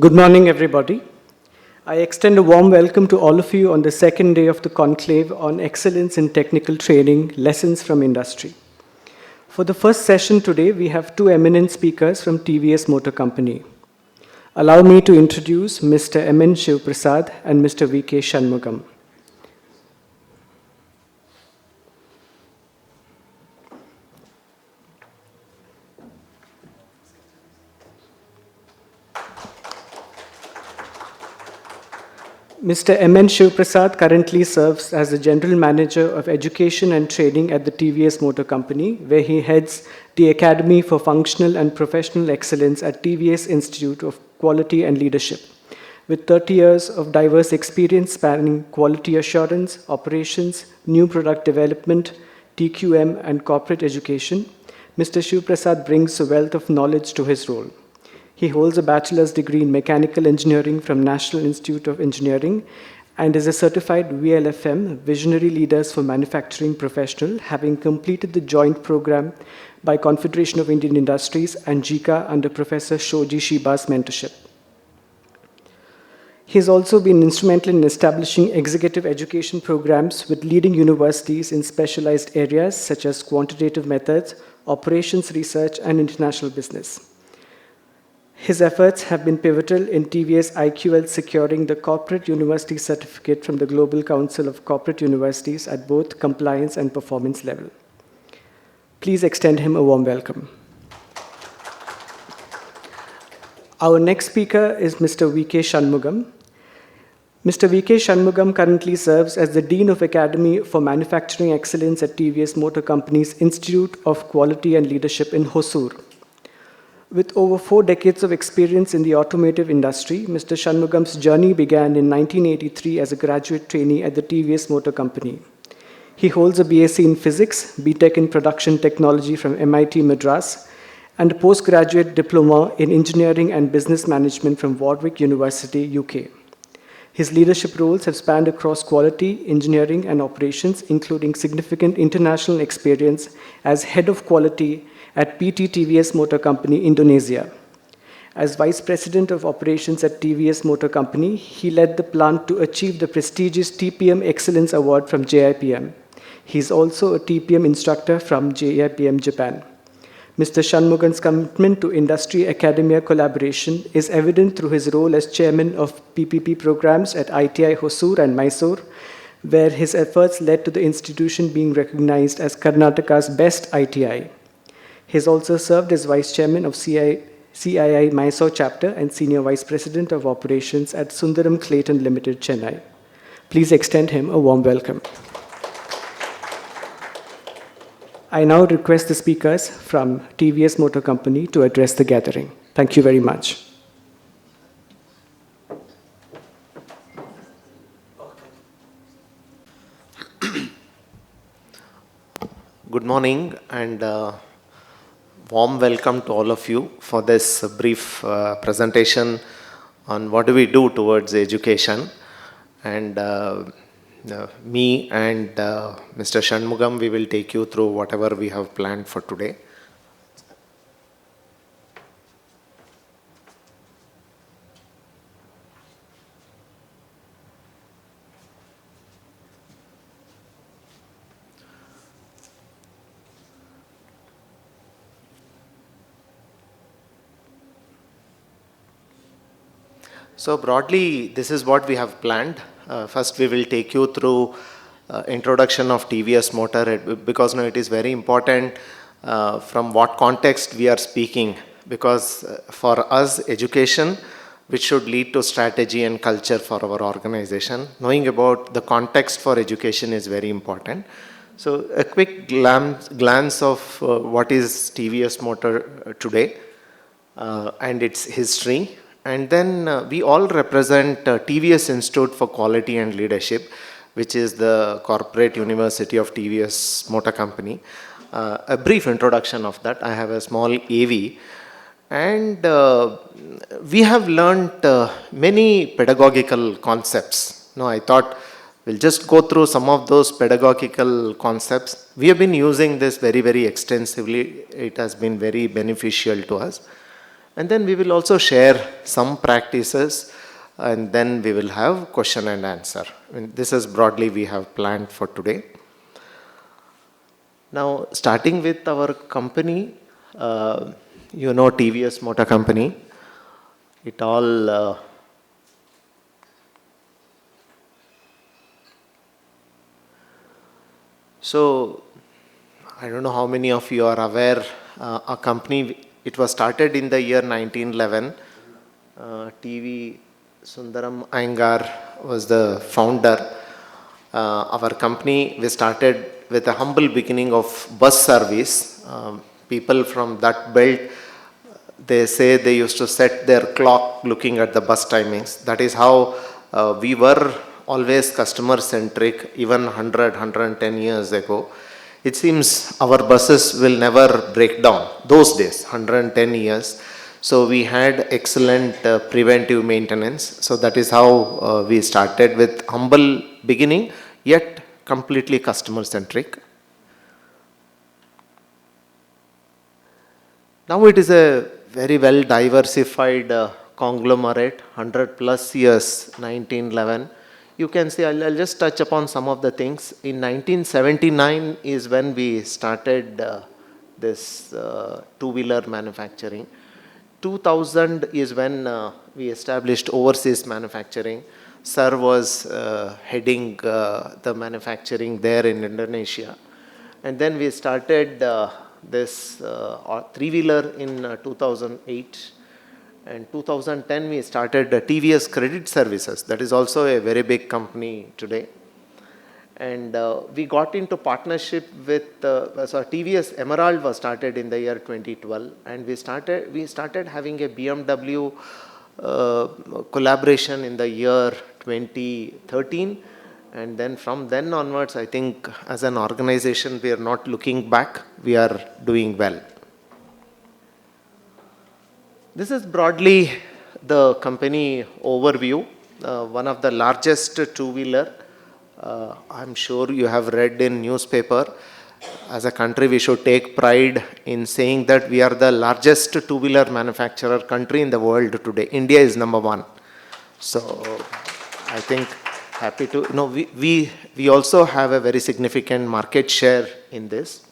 Good morning, everybody. I extend a warm welcome to all of you on the second day of the Conclave on Excellence in Technical Training, Lessons from Industry. For the first session today, we have two eminent speakers from TVS Motor Company. Allow me to introduce Mr. M.N. Shivaprasad and Mr. V.K. Shanmugham. Mr. M.N. Shivaprasad currently serves as the General Manager of Education and Training at the TVS Motor Company, where he heads the Academy for Functional and Professional Excellence at TVS Institute of Quality and Leadership. With 30 years of diverse experience spanning quality assurance, operations, new product development, TQM, and corporate education, Mr. Shivaprasad brings a wealth of knowledge to his role. He holds a bachelor's degree in mechanical engineering from National Institute of Engineering and is a certified VLFM, Visionary Leaders for Manufacturing Professional, having completed the joint program by Confederation of Indian Industries and JICA under Professor Shoji Shiba's mentorship. He has also been instrumental in establishing executive education programs with leading universities in specialized areas such as quantitative methods, operations research, and international business. His efforts have been pivotal in TVS IQL securing the Corporate University Certificate from the Global Council of Corporate Universities at both compliance and performance level. Please extend him a warm welcome. Our next speaker is Mr. V.K. Shanmugham. Mr. V.K. Shanmugham currently serves as the Dean of Academy for Manufacturing Excellence at TVS Motor Company's Institute of Quality and Leadership in Hosur. With over 4 decades of experience in the automotive industry, Mr. Shanmugham's journey began in 1983 as a graduate trainee at the TVS Motor Company. He holds a BSc in Physics, BTech in Production Technology from MIT Madras, and a postgraduate diploma in Engineering and Business Management from Warwick University, UK. His leadership roles have spanned across quality, engineering, and operations, including significant international experience as head of quality at PT TVS Motor Company, Indonesia. As Vice President of Operations at TVS Motor Company, he led the plant to achieve the prestigious TPM Excellence Award from JIPM. He is also a TPM instructor from JIPM, Japan. Mr. Shanmugham's commitment to industry-academia collaboration is evident through his role as chairman of PPP programs at ITI Hosur and Mysore, where his efforts led to the institution being recognized as Karnataka's best ITI. He has also served as Vice Chairman of CII Mysore Chapter and Senior Vice President of Operations at Sundaram Clayton Limited, Chennai. Please extend him a warm welcome. I now request the speakers from TVS Motor Company to address the gathering. Thank you very much. Good morning and warm welcome to all of you for this brief presentation on what do we do towards education. And me and Mr. Shanmugham, we will take you through whatever we have planned for today. So broadly, this is what we have planned. First, we will take you through introduction of TVS Motor, because now it is very important from what context we are speaking, because for us, education, which should lead to strategy and culture for our organization. Knowing about the context for education is very important. So a quick glance of what is TVS Motor today and its history. And then we all represent TVS Institute for Quality and Leadership, which is the corporate university of TVS Motor Company. A brief introduction of that. I have a small AV. And we have learned many pedagogical concepts. Now, I thought we'll just go through some of those pedagogical concepts. We have been using this very, very extensively. It has been very beneficial to us. And then we will also share some practices, and then we will have question and answer. I mean, this is broadly we have planned for today. Now, starting with our company, TVS Motor Company, it all so I don't know how many of you are aware, our company, it was started in the year 1911. TV Sundaram Iyengar was the founder. Our company, we started with a humble beginning of bus service. People from that belt, they say they used to set their clock looking at the bus timings. That is how we were always customer centric, even 110 years ago. It seems our buses will never break down. Those days, 110 years. So we had excellent preventive maintenance. So that is how we started with humble beginning, yet completely customer centric. Now it is a very well diversified conglomerate, 100 plus years, 1911. You can see, I'll just touch upon some of the things. In 1979 is when we started this two-wheeler manufacturing. 2000 is when we established overseas manufacturing. Sir was heading the manufacturing there in Indonesia. And then we started this three-wheeler in 2008. And 2010 we started TVS Credit Services. That is also a very big company today. And we got into partnership with, TVS Emerald was started in the year 2012. And we started having a BMW collaboration in the year 2013. And then from then onwards, I think as an organization, we are not looking back, we are doing well. This is broadly the company overview. One of the largest two-wheeler. I'm sure you have read in newspaper. As a country, we should take pride in saying that we are the largest two-wheeler manufacturer country in the world today. India is number one. So I think happy to, we also have a very significant market share in this.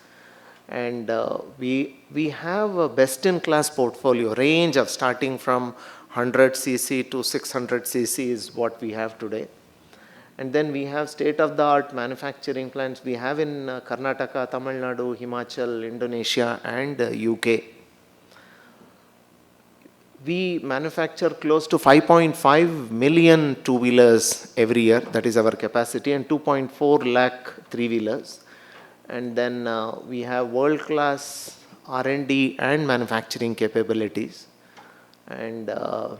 And we have a best-in-class portfolio range of starting from 100cc to 600cc is what we have today. And then we have state-of-the-art manufacturing plants. We have in Karnataka, Tamil Nadu, Himachal, Indonesia, and UK. We manufacture close to 5.5 million two-wheelers every year. That is our capacity, and 2.4 lakh three-wheelers. And then we have world-class R&D and manufacturing capabilities. And, the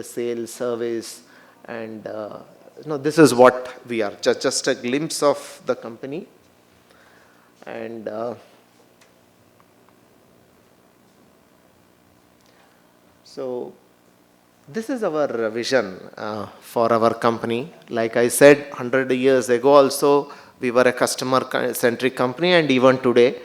sales, service, and, this is what we are. Just a glimpse of the company. And so this is our vision for our company. Like I said, 100 years ago also, we were a customer-centric company, and even today,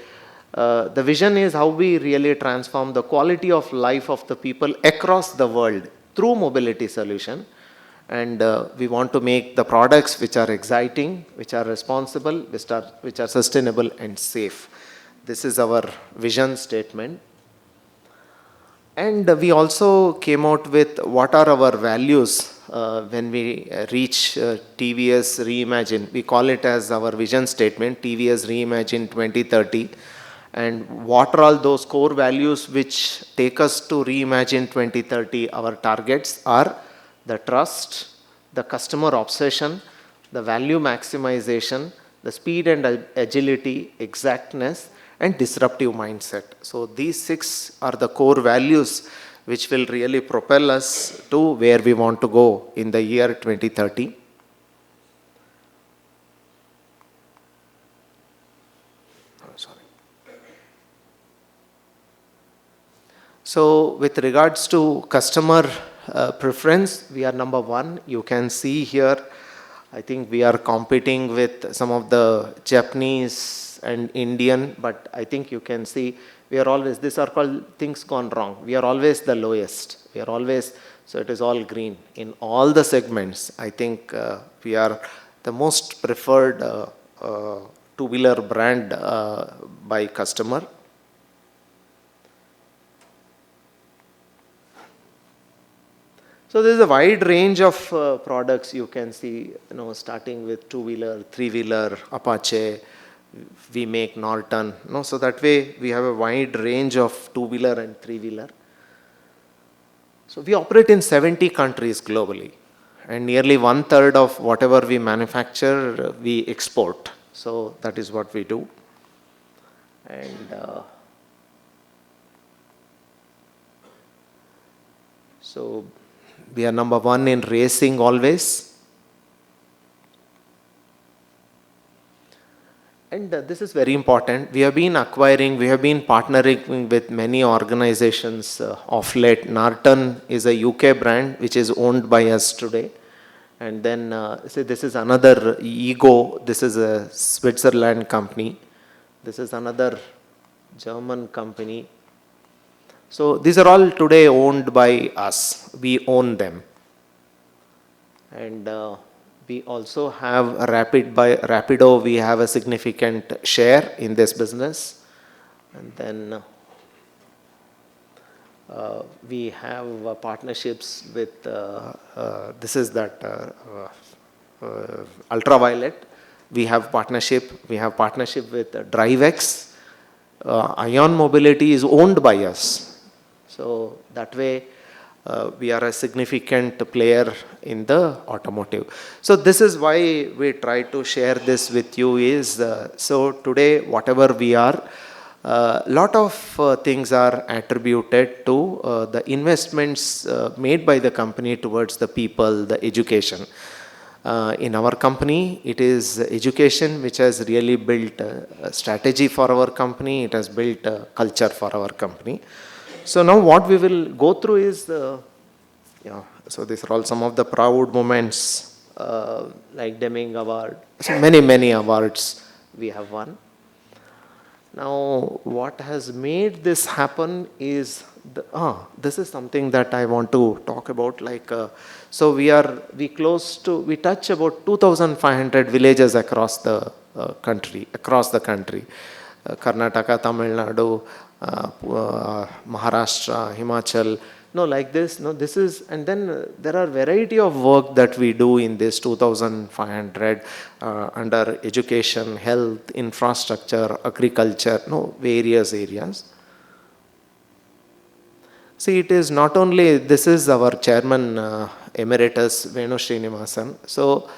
the vision is how we really transform the quality of life of the people across the world through mobility solution. And we want to make the products which are exciting, which are responsible, which are sustainable and safe. This is our vision statement. And we also came out with what are our values when we reach TVS Reimagine. We call it as our vision statement, TVS Reimagine 2030. And what are all those core values which take us to Reimagine 2030? Our targets are the trust, the customer obsession, the value maximization, the speed and agility, exactness, and disruptive mindset. So these 6 are the core values which will really propel us to where we want to go in the year 2030. So with regards to customer preference, we are number 1. You can see here, I think we are competing with some of the Japanese and Indian, but I think you can see We are always, these are called things gone wrong. We are always the lowest. We are always, so it is all green. In all the segments, I think we are the most preferred two-wheeler brand by customer. So there is a wide range of products you can see, starting with two-wheeler, three-wheeler, Apache, we make Norton. So that way we have a wide range of two-wheeler and three-wheeler. So we operate in 70 countries globally, and nearly 1/3 of whatever we manufacture, we export. So that is what we do. And so we are number one in racing always. And this is very important. We have been partnering with many organizations of late. Norton is a UK brand which is owned by us today. And then this is another Ego. This is a Switzerland company. This is another German company. So these are all today owned by us. We own them. And we also have Rapido. We have a significant share in this business. And then we have partnerships with, this is that Ultraviolet. We have partnership with DriveX. Ion Mobility is owned by us. So that way we are a significant player in the automotive. So this is why we try to share this with you is, so today whatever we are, lot of things are attributed to the investments made by the company towards the people, the education. In our company, it is education which has really built a strategy for our company. It has built a culture for our company. So now what we will go through is, so these are all some of the proud moments, like Deming Award. So many awards we have won. Now what has made this happen is, this is something that I want to talk about. Like, so we touch about 2,500 villages across the country. Karnataka, Tamil Nadu, Maharashtra, Himachal, like this, this is, and then there are variety of work that we do in this 2,500 under education, health, infrastructure, agriculture, various areas. See, it is not only, this is our chairman emeritus, Venu Srinivasan. So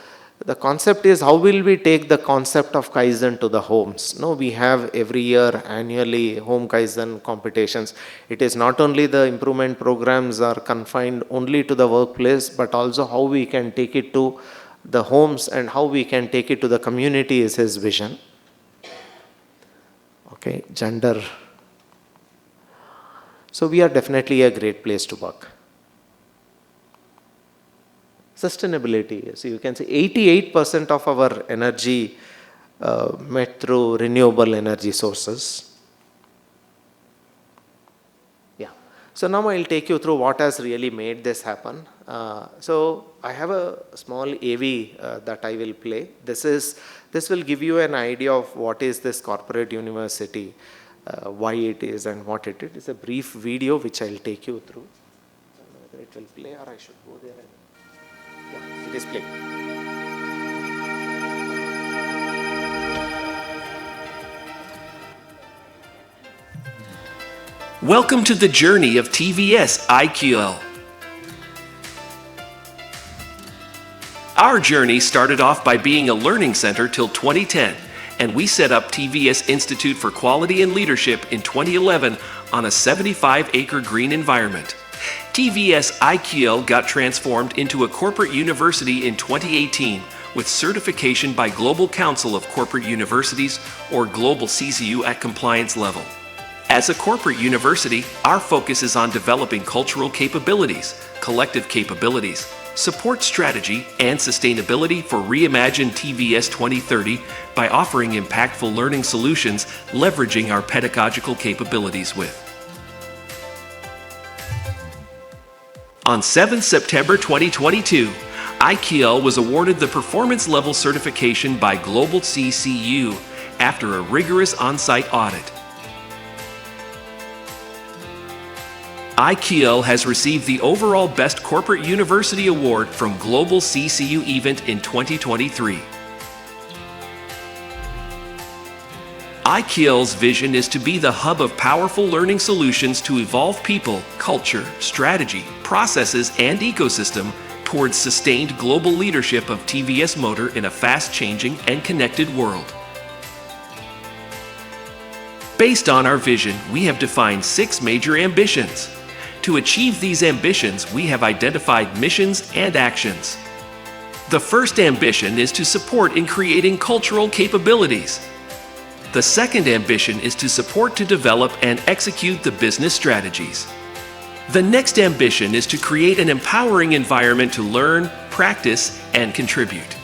the concept is, how will we take the concept of Kaizen to the homes? We have every year, annually, home Kaizen competitions. It is not only the improvement programs are confined only to the workplace, but also how we can take it to the homes and how we can take it to the community is his vision. Okay, gender. So we are definitely a great place to work. Sustainability, so you can say 88% of our energy met through renewable energy sources. Yeah. So now I'll take you through what has really made this happen. So I have a small AV that I will play. This will give you an idea of what is this corporate university, why it is and what it is. It's a brief video which I'll take you through. I don't know whether it will play or I should go there and it is playing. Welcome to the journey of TVS IQL. Our journey started off by being a learning center till 2010, and we set up TVS Institute for Quality and Leadership in 2011 on a 75-acre green environment. TVS IQL got transformed into a corporate university in 2018 with certification by Global Council of Corporate Universities, or Global CCU, at compliance level. As a corporate university, our focus is on developing cultural capabilities, collective capabilities, support strategy and sustainability for Reimagine TVS 2030 by offering impactful learning solutions leveraging our pedagogical capabilities with. On 7 September 2022, IQL was awarded the Performance Level Certification by Global CCU after a rigorous on-site audit. IQL has received the overall Best Corporate University Award from Global CCU Event in 2023. IQL's vision is to be the hub of powerful learning solutions to evolve people, culture, strategy, processes, and ecosystem towards sustained global leadership of TVS Motor in a fast-changing and connected world. Based on our vision, we have defined 6 major ambitions. To achieve these ambitions, we have identified missions and actions. The first ambition is to support in creating cultural capabilities. The second ambition is to support to develop and execute the business strategies. The next ambition is to create an empowering environment to learn, practice, and contribute.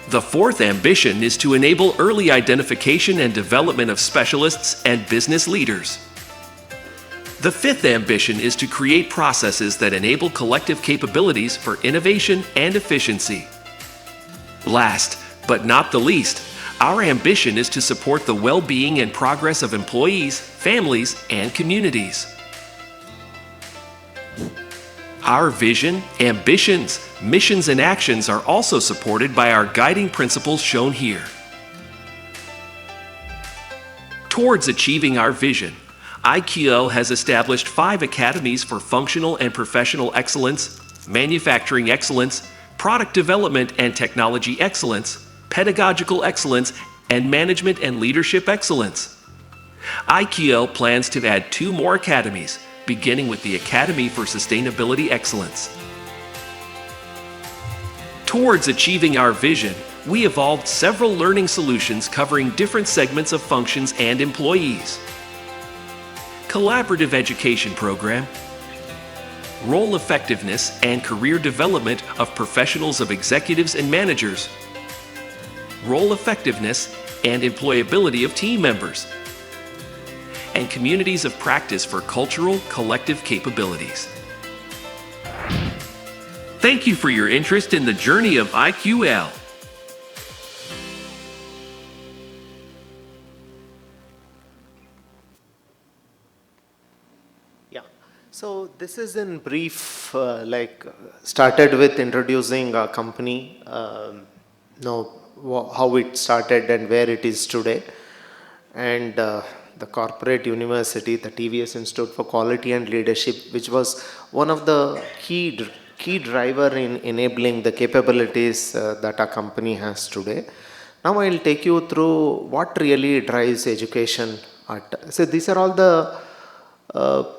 The fourth ambition is to enable early identification and development of specialists and business leaders. The fifth ambition is to create processes that enable collective capabilities for innovation and efficiency. Last, but not the least, our ambition is to support the well-being and progress of employees, families, and communities. Our vision, ambitions, missions, and actions are also supported by our guiding principles shown here. Towards achieving our vision, IQL has established 5 academies for functional and professional excellence, manufacturing excellence, product development and technology excellence, pedagogical excellence, and management and leadership excellence. IQL plans to add 2 more academies, beginning with the Academy for Sustainability Excellence. Towards achieving our vision, we evolved several learning solutions covering different segments of functions and employees. Collaborative Education Program, Role Effectiveness and Career Development of Professionals of Executives and Managers, Role Effectiveness and Employability of Team Members, and Communities of Practice for Cultural Collective Capabilities. Thank you for your interest in the journey of IQL. Yeah, so this is in brief, started with introducing our company, how it started and where it is today, and the corporate university, the TVS Institute for Quality and Leadership, which was one of the key driver in enabling the capabilities that our company has today. Now I'll take you through what really drives education. So these are all the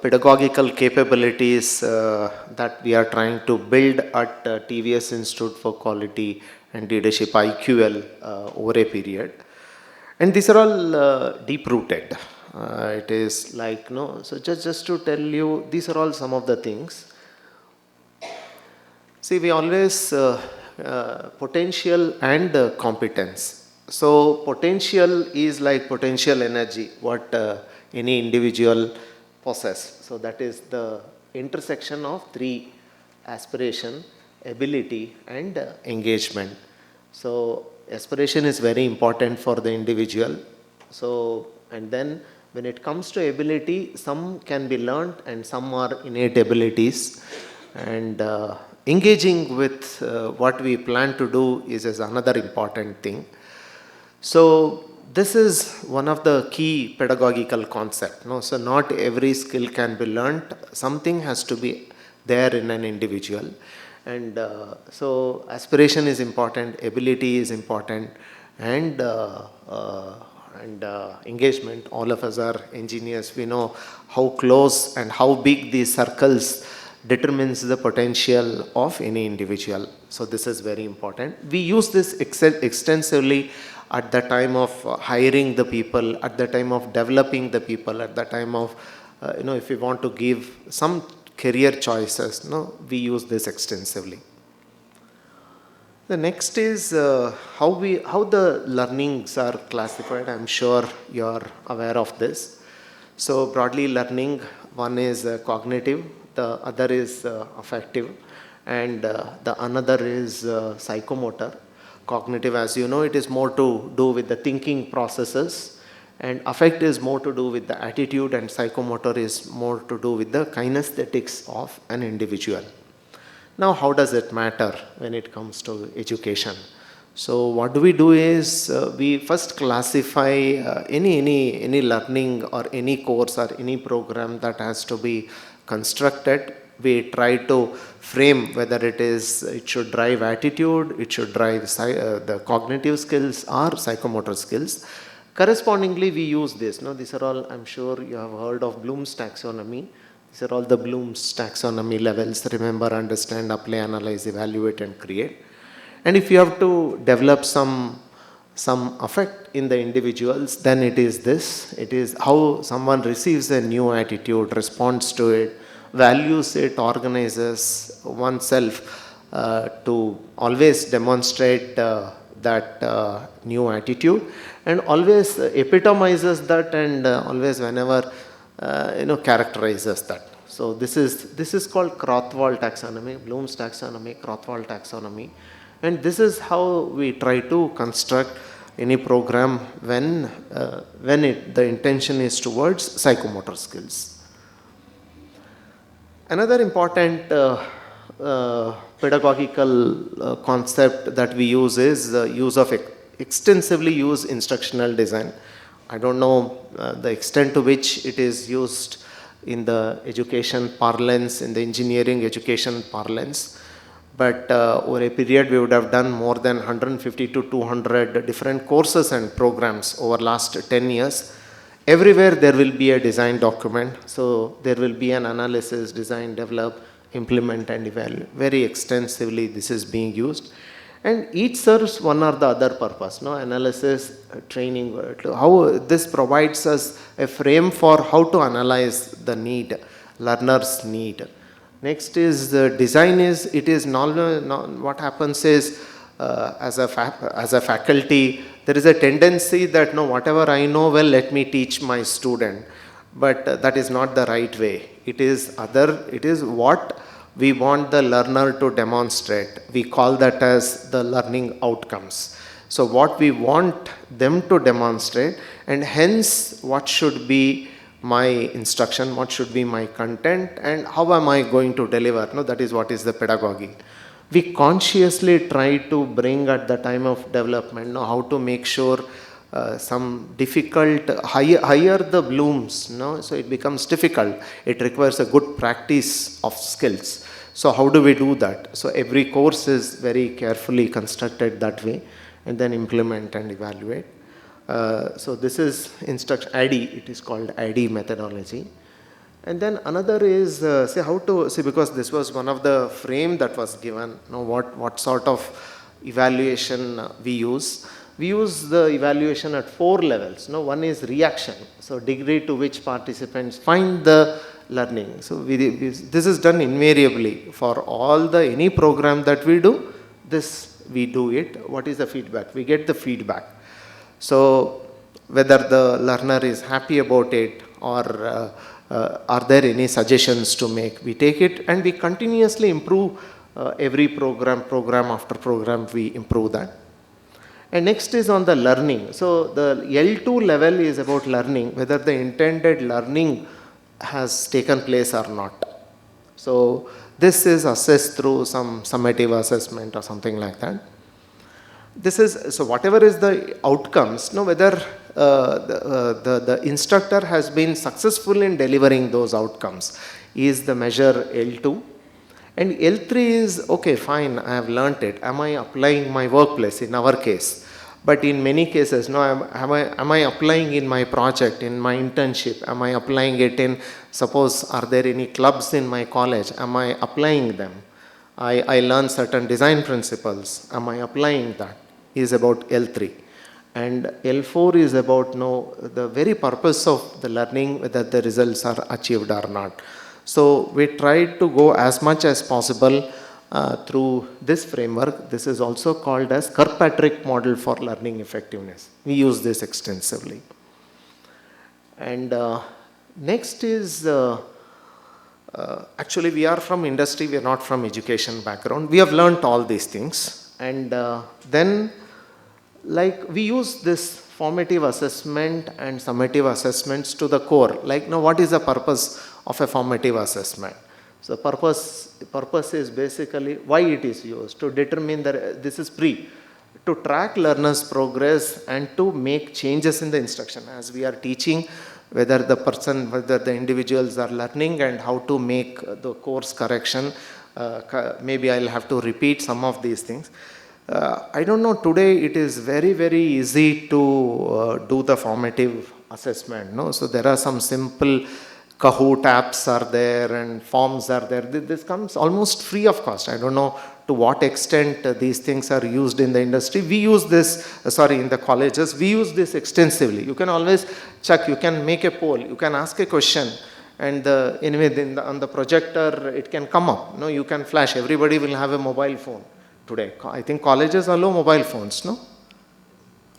pedagogical capabilities that we are trying to build at TVS Institute for Quality and Leadership, IQL, over a period. And these are all deep-rooted. It is like, so just to tell you, these are all some of the things. See, we always, potential and competence. So potential is like potential energy, what any individual possess. So that is the intersection of 3: aspiration, ability, and engagement. So aspiration is very important for the individual. So, and then when it comes to ability, some can be learned and some are innate abilities. And engaging with what we plan to do is another important thing. So this is one of the key pedagogical concepts. So not every skill can be learned. Something has to be there in an individual. And so aspiration is important, ability is important, and engagement. All of us are engineers. We know how close and how big these circles determines the potential of any individual. So this is very important. We use this extensively at the time of hiring the people, at the time of developing the people, at the time of, if we want to give some career choices, we use this extensively. The next is how the learnings are classified. I'm sure you're aware of this. So broadly learning, one is cognitive, the other is affective, and the another is psychomotor. Cognitive, as you know, it is more to do with the thinking processes, and affect is more to do with the attitude, and psychomotor is more to do with the kinesthetics of an individual. Now, how does it matter when it comes to education? So, what do we do is we first classify any learning or any course or any program that has to be constructed. We try to frame whether it should drive attitude, it should drive the cognitive skills or psychomotor skills. Correspondingly, we use this. No, these are all, I'm sure you have heard of Bloom's taxonomy. These are all the Bloom's taxonomy levels: remember, understand, apply, analyze, evaluate, and create. And if you have to develop some effect in the individuals, then it is this. It is how someone receives a new attitude, responds to it, values it, organizes oneself to always demonstrate that new attitude, and always epitomizes that, and always whenever characterizes that. So this is called Krathwohl taxonomy, Bloom's taxonomy, Krathwohl taxonomy, and this is how we try to construct any program when the intention is towards psychomotor skills. Another important pedagogical concept that we use is the use of extensively use instructional design. I don't know the extent to which it is used in the education parlance, in the engineering education parlance, but over a period we would have done more than 150 to 200 different courses and programs over last 10 years. Everywhere there will be a design document, so there will be an analysis, design, develop, implement, and evaluate. Very extensively this is being used. And each serves one or the other purpose, analysis, training, how this provides us a frame for how to analyze the need, learner's need. Next is the design what happens is as a faculty, there is a tendency that whatever I know, well, let me teach my student. But that is not the right way. It is what we want the learner to demonstrate. We call that as the learning outcomes. So what we want them to demonstrate, and hence what should be my instruction, what should be my content, and how am I going to deliver. That is what is the pedagogy. We consciously try to bring at the time of development how to make sure some difficult, higher the blooms, so it becomes difficult. It requires a good practice of skills. So how do we do that? So every course is very carefully constructed that way, and then implement and evaluate. So this is instruction IDE, it is called IDE methodology. And then another is because this was one of the frame that was given, what sort of evaluation we use. We use the evaluation at 4 levels. One is reaction, so degree to which participants find the learning. So this is done invariably for any program that we do. We do it. What is the feedback? We get the feedback. So whether the learner is happy about it, or are there any suggestions to make, we take it and we continuously improve. Every program after program, we improve that. And next is on the learning. So the L2 level is about learning, whether the intended learning has taken place or not. So this is assessed through some summative assessment or something like that. So whatever is the outcomes, whether the instructor has been successful in delivering those outcomes is the measure L2. And L3 is, okay, fine, I have learnt it. Am I applying my workplace in our case? But in many cases, am I applying in my project, in my internship? Am I applying it in, suppose, are there any clubs in my college? Am I applying them? I learn certain design principles. Am I applying that? Is about L3. And L4 is about the very purpose of the learning, whether the results are achieved or not. So we try to go as much as possible through this framework. This is also called as Kirkpatrick model for learning effectiveness. We use this extensively. And next is, actually we are from industry, we are not from education background. We have learnt all these things. And then like we use this formative assessment and summative assessments to the core. Like now what is the purpose of a formative assessment? So the purpose is basically why it is used, to determine that this is to track learners' progress and to make changes in the instruction as we are teaching, whether the individuals are learning and how to make the course correction. Maybe I'll have to repeat some of these things. I don't know, today it is very, very easy to do the formative assessment. No? So there are some simple Kahoot apps are there and forms are there. This comes almost free of cost. I don't know to what extent these things are used in the industry. We use this, in the colleges, we use this extensively. You can always check, you can make a poll, you can ask a question, and anyway, on the projector, it can come up. No, you can flash. Everybody will have a mobile phone today. I think colleges allow mobile phones, no?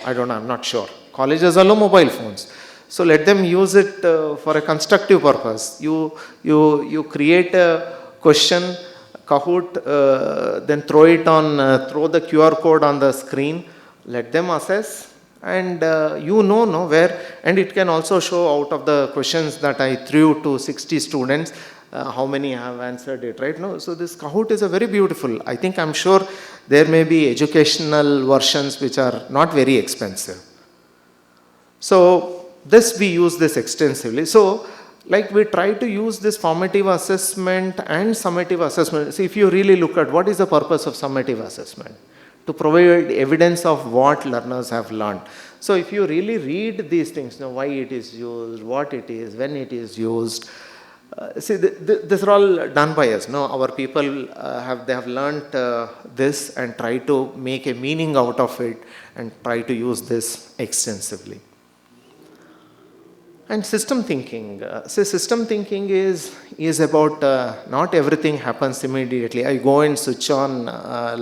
I don't know, I'm not sure. Colleges allow mobile phones. So let them use it for a constructive purpose. You create a question, Kahoot, then throw the QR code on the screen, let them assess, and where, and it can also show out of the questions that I threw to 60 students, how many have answered it, right? No, so this Kahoot is a very beautiful. I'm sure there may be educational versions which are not very expensive. So we use this extensively. So like we try to use this formative assessment and summative assessment. See, if you really look at what is the purpose of summative assessment, to provide evidence of what learners have learned. So if you really read these things, why it is used, what it is, when it is used, these are all done by us. Our people have learnt this and try to make a meaning out of it and try to use this extensively. And system thinking. System thinking is about not everything happens immediately. I go and switch on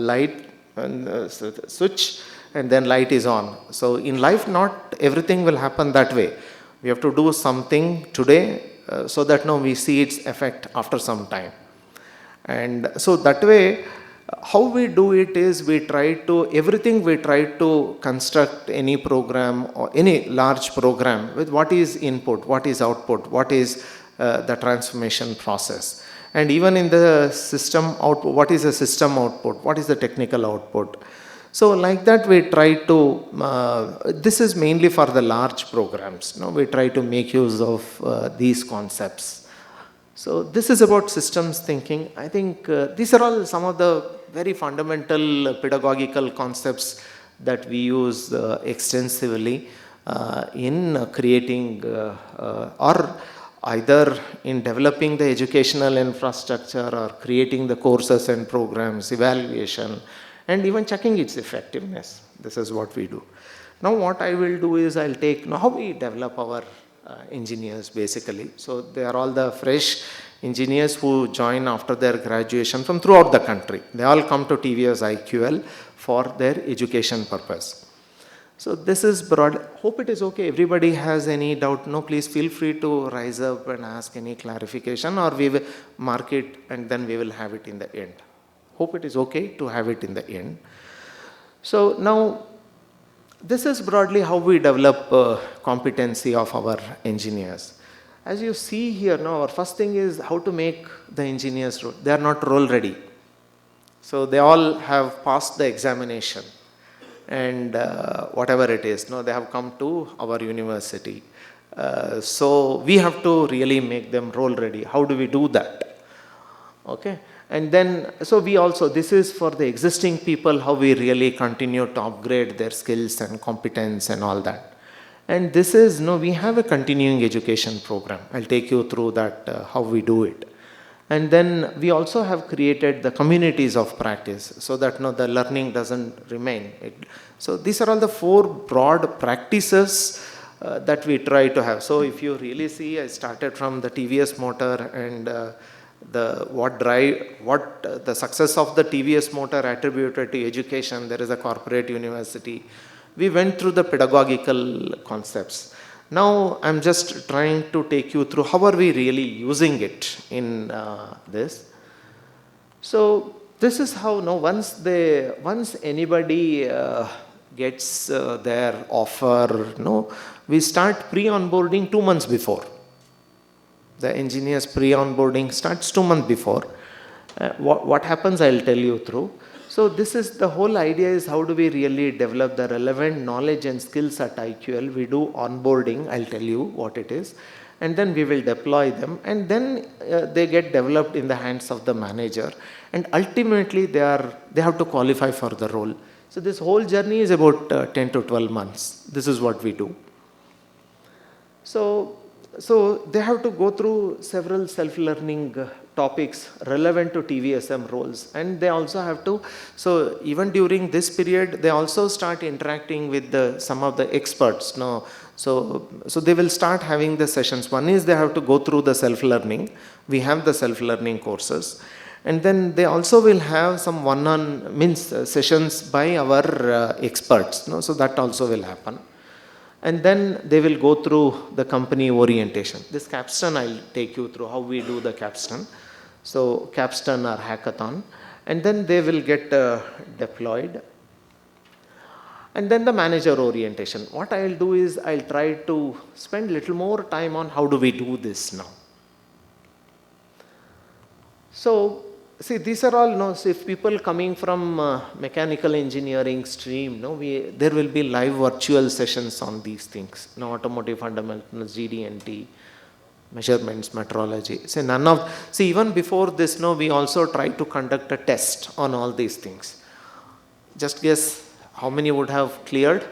light and switch, and then light is on. So in life, not everything will happen that way. We have to do something today so that now we see its effect after some time. And so that way, how we do it is we try to construct any program or any large program with what is input, what is output, what is the transformation process. And even in the system output, what is the system output, what is the technical output. So like that we try to, this is mainly for the large programs. We try to make use of these concepts. So this is about systems thinking. I think these are all some of the very fundamental pedagogical concepts that we use extensively in creating or either in developing the educational infrastructure or creating the courses and programs, evaluation, and even checking its effectiveness. This is what we do. Now what I will do is I'll take how we develop our engineers basically. So they are all the fresh engineers who join after their graduation from throughout the country. They all come to TVS IQL for their education purpose. So this is broad. Hope it is okay. Everybody has any doubt? No, please feel free to rise up and ask any clarification, or we will mark it and then we will have it in the end. Hope it is okay to have it in the end. So now, this is broadly how we develop competency of our engineers. As you see here now, our first thing is how to make the engineers, they are not role ready. So they all have passed the examination and whatever it is, they have come to our university. So we have to really make them role ready. How do we do that? Okay. And then, so we also, this is for the existing people, how we really continue to upgrade their skills and competence and all that. And this is, we have a continuing education program. I'll take you through that, how we do it. And then we also have created the communities of practice so that the learning doesn't remain. So these are all the 4 broad practices that we try to have. So if you really see, I started from the TVS Motor and the success of the TVS Motor attributed to education. There is a corporate university. We went through the pedagogical concepts. Now I'm just trying to take you through how are we really using it in this. So this is how now once anybody gets their offer, we start pre-onboarding 2 months before. The engineers pre-onboarding starts 2 months before. What happens, I'll tell you through. So this is the whole idea is how do we really develop the relevant knowledge and skills at IQL. We do onboarding, I'll tell you what it is. And then we will deploy them. And then they get developed in the hands of the manager. And ultimately they have to qualify for the role. So this whole journey is about 10 to 12 months. This is what we do. So they have to go through several self-learning topics relevant to TVSM roles, and they also have to, so even during this period, they also start interacting with some of the experts. So they will start having the sessions. One is they have to go through the self-learning. We have the self-learning courses. And then they also will have some sessions by our experts. So that also will happen. And then they will go through the company orientation. This capstone, I'll take you through how we do the capstone. So capstone or hackathon. And then they will get deployed. And then the manager orientation. What I'll do is I'll try to spend a little more time on how do we do this now. So see, these are all, so if people coming from mechanical engineering stream, there will be live virtual sessions on these things. Automotive fundamentals, GD&T, measurements, metrology. So even before this, we also try to conduct a test on all these things. Just guess how many would have cleared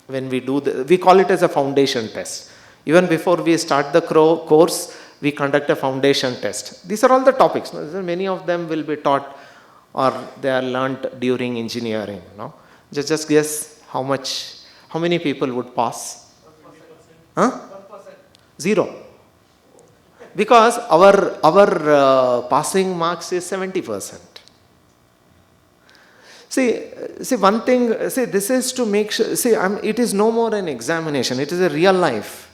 when we do we call it as a foundation test. Even before we start the course, we conduct a foundation test. These are all the topics. Many of them will be taught or they are learnt during engineering. Just guess how many people would pass? 1%. 0. Because our passing marks is 70%. See, one thing, this is to make sure, it is no more an examination, it is a real life.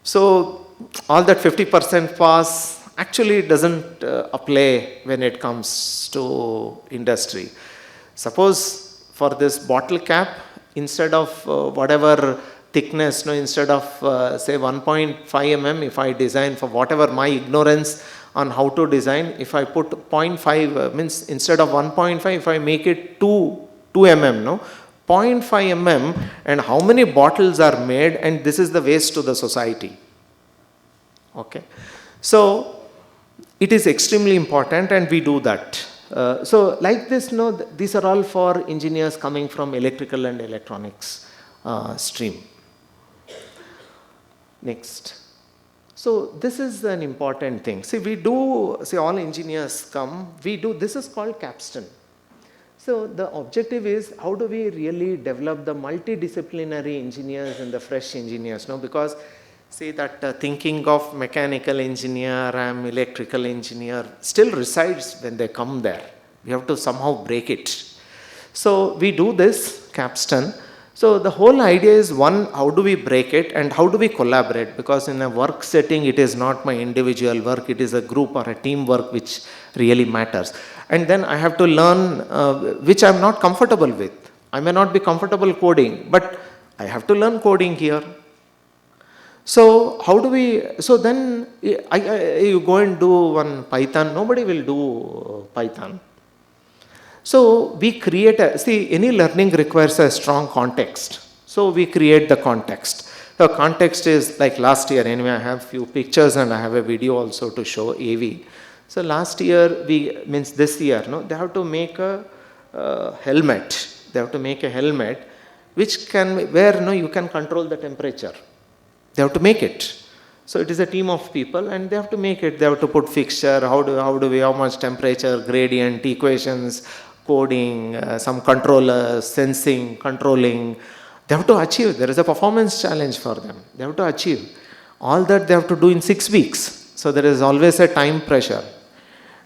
So, all that 50% pass actually doesn't apply when it comes to industry. Suppose for this bottle cap, instead of whatever thickness, instead of say 1.5 mm, if I design for whatever my ignorance on how to design, if I put 0.5, means instead of 1.5, if I make it 2 mm, 0.5 mm, and how many bottles are made, and this is the waste to the society. Okay, so it is extremely important, and we do that. So like this, these are all for engineers coming from electrical and electronics stream. Next. So this is an important thing. All engineers come, this is called capstone. So the objective is how do we really develop the multidisciplinary engineers and the fresh engineers, because thinking of mechanical engineer, I'm electrical engineer, still resides when they come there. We have to somehow break it. So we do this capstone. So the whole idea is, one, how do we break it and how do we collaborate? Because in a work setting, it is not my individual work, it is a group or a team work which really matters. And then I have to learn which I'm not comfortable with. I may not be comfortable coding, but I have to learn coding here. So how do we, so then you go and do one Python, nobody will do Python. So we create any learning requires a strong context. So we create the context. The context is like last year, anyway, I have few pictures and I have a video also to show AV. So last year, this year, they have to make a helmet. They have to make a helmet where you can control the temperature. They have to make it. So it is a team of people and they have to make it. They have to put fixture, how much temperature, gradient, equations, coding, some controllers, sensing, controlling. They have to achieve. There is a performance challenge for them. They have to achieve. All that they have to do in 6 weeks. So there is always a time pressure.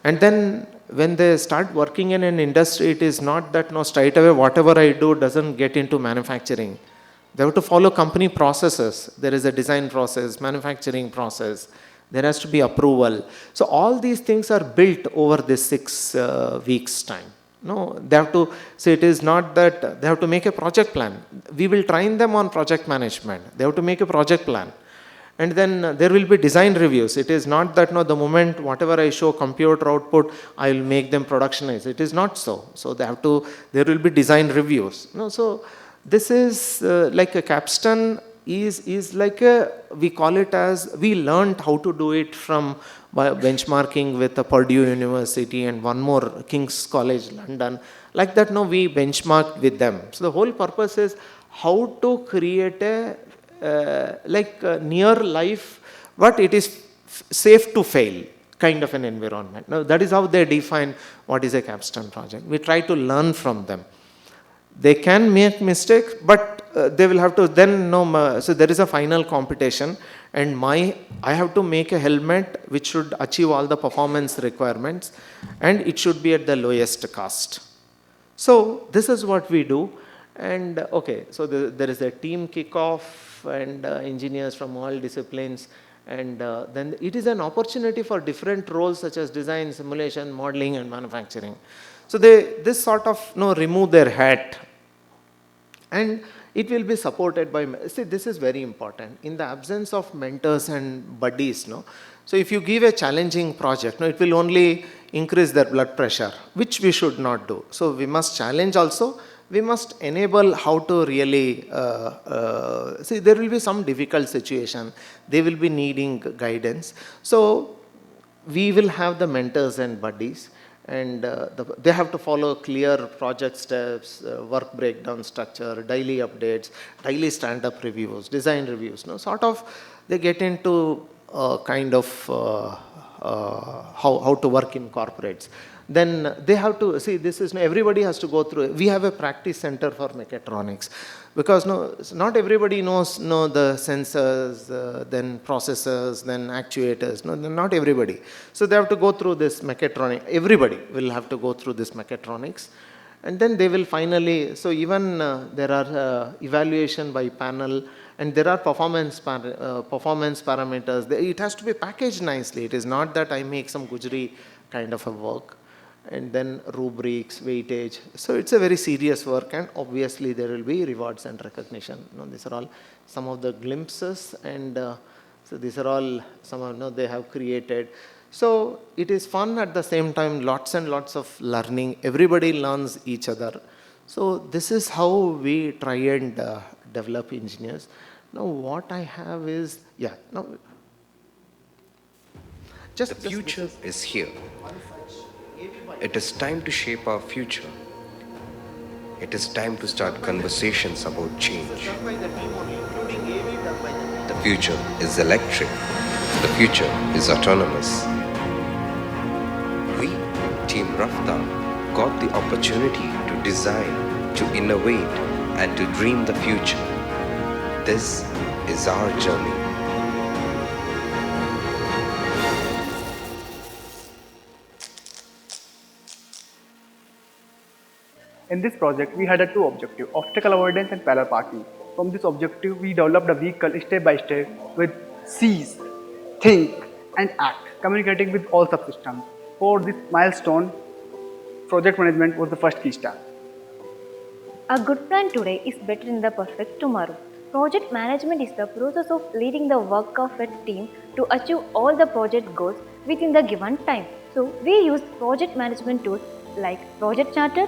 And then when they start working in an industry, it is not that no, straight away whatever I do doesn't get into manufacturing. They have to follow company processes. There is a design process, manufacturing process. There has to be approval. So all these things are built over this 6 weeks time. No, they have to, so it is not that they have to make a project plan. We will train them on project management. They have to make a project plan. And then there will be design reviews. It is not that no, the moment whatever I show computer output, I will make them productionize. It is not so. So they have to, there will be design reviews. No, so this is like a capstone is like a, we call it as, we learned how to do it from benchmarking with Purdue University and one more King's College London. Like that, no, we benchmarked with them. So the whole purpose is how to create a near life, but it is safe to fail kind of an environment. Now that is how they define what is a capstone project. We try to learn from them. They can make mistakes, but they will have to then know. So there is a final competition, and I have to make a helmet which should achieve all the performance requirements, and it should be at the lowest cost. So this is what we do. And okay, so there is a team kickoff and engineers from all disciplines, and then it is an opportunity for different roles such as design, simulation, modeling and manufacturing. So this sort of remove their hat, and it will be supported by, see, this is very important in the absence of mentors and buddies. So if you give a challenging project, it will only increase their blood pressure, which we should not do. So we must challenge also. We must enable how to really, see, there will be some difficult situation. They will be needing guidance. So we will have the mentors and buddies, and they have to follow clear project steps, work breakdown structure, daily updates, daily stand-up reviews, design reviews. Sort of they get into kind of how to work in corporates. Then they have to, see, this is, everybody has to go through, we have a practice center for mechatronics, because not everybody knows the sensors, then processors, then actuators, not everybody. So they have to go through this mechatronics, everybody will have to go through this mechatronics, and then they will finally, so even there are evaluation by panel, and there are performance parameters. It has to be packaged nicely. It is not that I make some gujri kind of a work. And then rubrics, weightage. So it's a very serious work, and obviously there will be rewards and recognition. These are all some of the glimpses, and so these are all some of they have created. So it is fun at the same time, lots and lots of learning. Everybody learns each other. So this is how we try and develop engineers. Now what I have is, The future is here. It is time to shape our future. It is time to start conversations about change. The future is electric. The future is autonomous. We, Team Rafta, got the opportunity to design, to innovate, and to dream the future. This is our journey. In this project, we had two objectives, obstacle avoidance and parallel parking. From this objective, we developed a vehicle step by step with seize, think, and act, communicating with all subsystems. For this milestone, project management was the first key step. A good plan today is better than the perfect tomorrow. Project management is the process of leading the work of a team to achieve all the project goals within the given time. So, we use project management tools like project charter,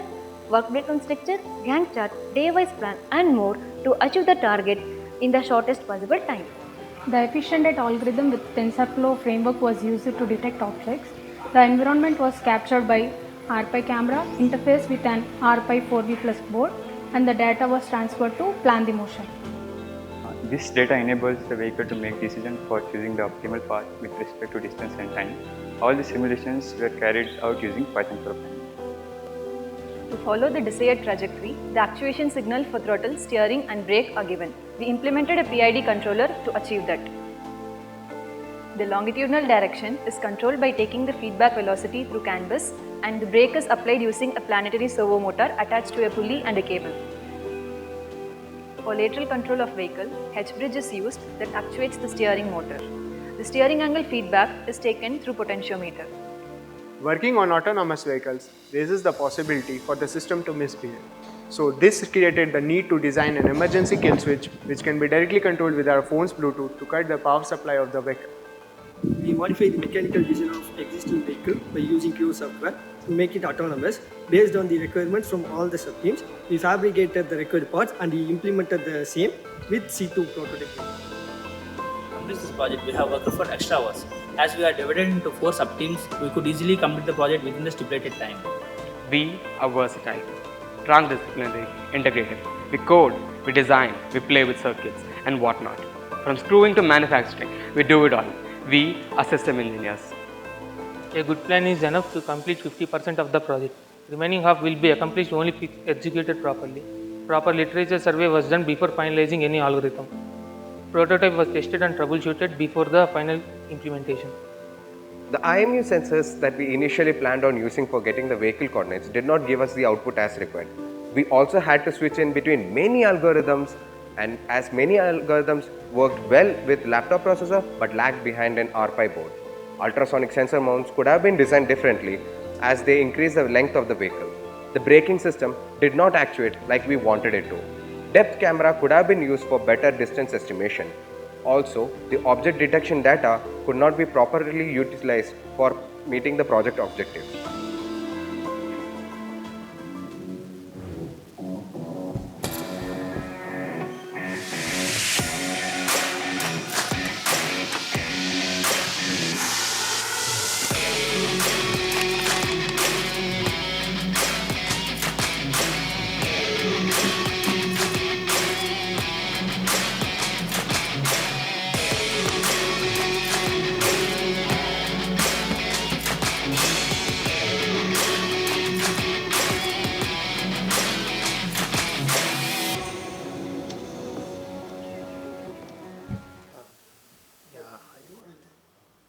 work breakdown structure, Gantt chart, day-wise plan, and more to achieve the target in the shortest possible time. The efficient data algorithm with TensorFlow framework was used to detect objects. The environment was captured by RPi camera, interface with an RPi 4V plus board, and the data was transferred to plan the motion. This data enables the vehicle to make decisions for choosing the optimal path with respect to distance and time. All the simulations were carried out using Python programming. To follow the desired trajectory, the actuation signal for throttle, steering and brake are given. We implemented a PID controller to achieve that. The longitudinal direction is controlled by taking the feedback velocity through canvas, and the brake is applied using a planetary servo motor attached to a pulley and a cable. For lateral control of vehicle, H-bridge is used that actuates the steering motor. The steering angle feedback is taken through potentiometer. Working on autonomous vehicles raises the possibility for the system to misbehave. So this created the need to design an emergency kill switch which can be directly controlled with our phone's Bluetooth to cut the power supply of the vehicle. We modify the mechanical design of existing vehicle by using pure software to make it autonomous based on the requirements from all the sub-teams. We fabricated the required parts and we implemented the same with C2 prototyping. To complete this project, we have worked for extra hours. As we are divided into 4 sub-teams, we could easily complete the project within the stipulated time. We are versatile, transdisciplinary, integrated. We code, we design, we play with circuits and whatnot. From screwing to manufacturing, we do it all. We are system engineers. A good plan is enough to complete 50% of the project. Remaining half will be accomplished only if executed properly. Proper literature survey was done before finalizing any algorithm. Prototype was tested and troubleshooted before the final implementation. The IMU sensors that we initially planned on using for getting the vehicle coordinates did not give us the output as required. We also had to switch in between many algorithms, and as many algorithms worked well with laptop processor but lagged behind an RPI board. Ultrasonic sensor mounts could have been designed differently as they increase the length of the vehicle. The braking system did not actuate like we wanted it to. Depth camera could have been used for better distance estimation. Also, the object detection data could not be properly utilized for meeting the project objectives.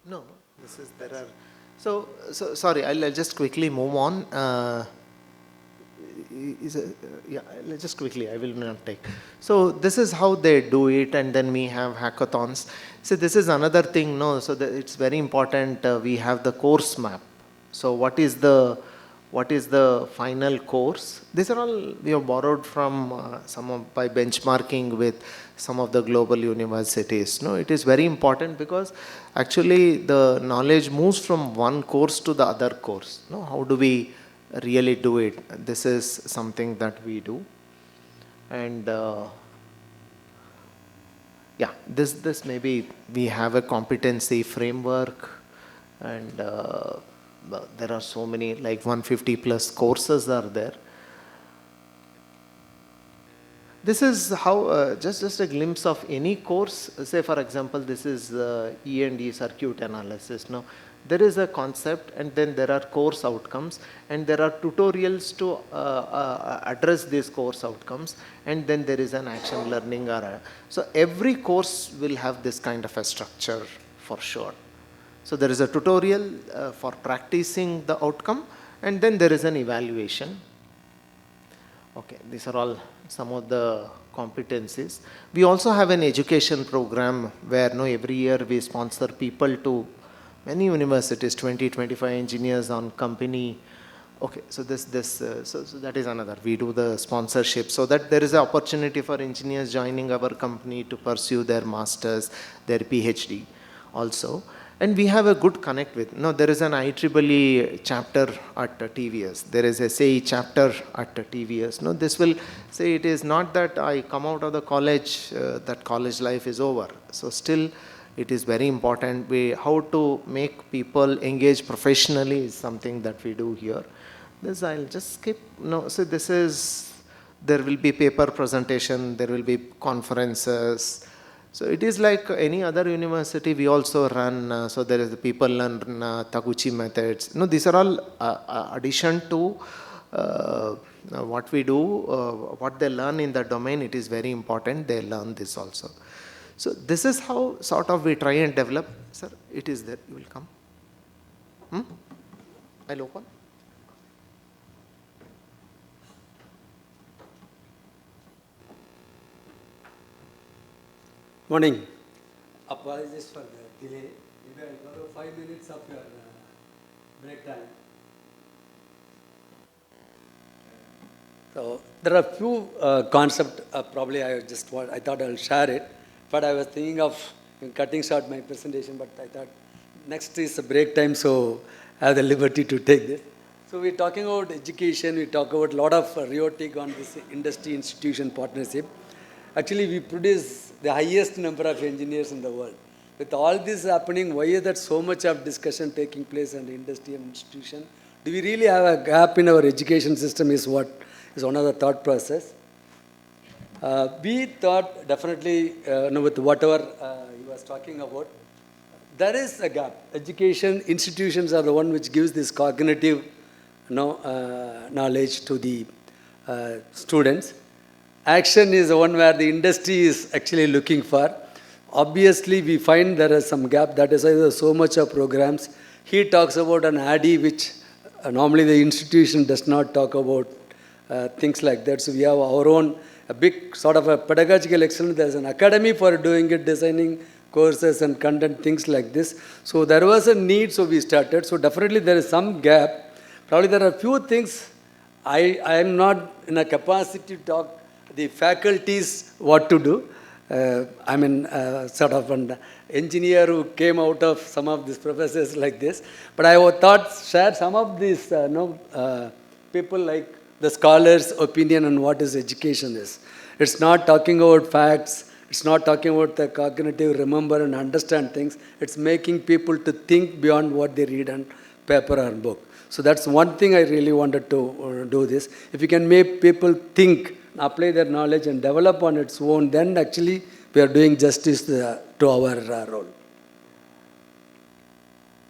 No, this is there are. So sorry, I'll just quickly move on. Let's just quickly. I will not take. So this is how they do it, and then we have hackathons. So this is another thing. No, so it's very important. We have the course map. So what is the final course? These are all we have borrowed from by benchmarking with some of the global universities. No, it is very important because actually the knowledge moves from one course to the other course. No, how do we really do it? This is something that we do, and this maybe we have a competency framework, and there are so many, like 150 plus courses are there. This is how, just a glimpse of any course. Say for example, this is E&E circuit analysis. Now, there is a concept, and then there are course outcomes, and there are tutorials to address these course outcomes, and then there is an action learning. So every course will have this kind of a structure for sure. So there is a tutorial for practicing the outcome, and then there is an evaluation. Okay, these are all some of the competencies. We also have an education program where every year we sponsor people to many universities, 20-25 engineers on company. Okay, so so that is another. We do the sponsorship so that there is an opportunity for engineers joining our company to pursue their masters, their PhD also. And we have a good connect with, there is an IEEE chapter at TVS. There is a CEED chapter at TVS. This will say it is not that I come out of the college, that college life is over. So still it is very important. How to make people engage professionally is something that we do here. This I'll just skip. So this is, there will be paper presentation, there will be conferences. So it is like any other university. We also run, so there is the people learn Taguchi methods. These are all addition to what we do, what they learn in the domain. It is very important they learn this also. So this is how sort of we try and develop. Sir, it is there. You will come. I'll open. Morning. Apologies for the delay. Maybe I'll borrow 5 minutes of your break time. So there are few concepts. Probably I thought I'll share it, but I was thinking of cutting short my presentation. But I thought next is a break time, so I have the liberty to take this. So we're talking about education. We talk about a lot of rhetoric on this industry institution partnership. Actually, we produce the highest number of engineers in the world. With all this happening, why is that so much of discussion taking place in the industry and institution? Do we really have a gap in our education system is what is one of the thought process. We thought definitely, with whatever he was talking about, there is a gap. Education institutions are the one which gives this cognitive knowledge to the students. Action is the one where the industry is actually looking for. Obviously, we find there is some gap. That is why there is so much of programs. He talks about an ADDI, which normally the institution does not talk about things like that. So we have our own, a big sort of a pedagogical excellence. There is an academy for doing it, designing courses and content, things like this. So there was a need, so we started. So definitely there is some gap. Probably there are few things I am not in a capacity to talk the faculties what to do. Sort of an engineer who came out of some of these professors like this. But I thought share some of these people like the scholars' opinion on what is education is. It's not talking about facts. It's not talking about the cognitive remember and understand things. It's making people to think beyond what they read on paper or book. So that's one thing I really wanted to do this. If you can make people think, apply their knowledge and develop on its own, then actually we are doing justice to our role.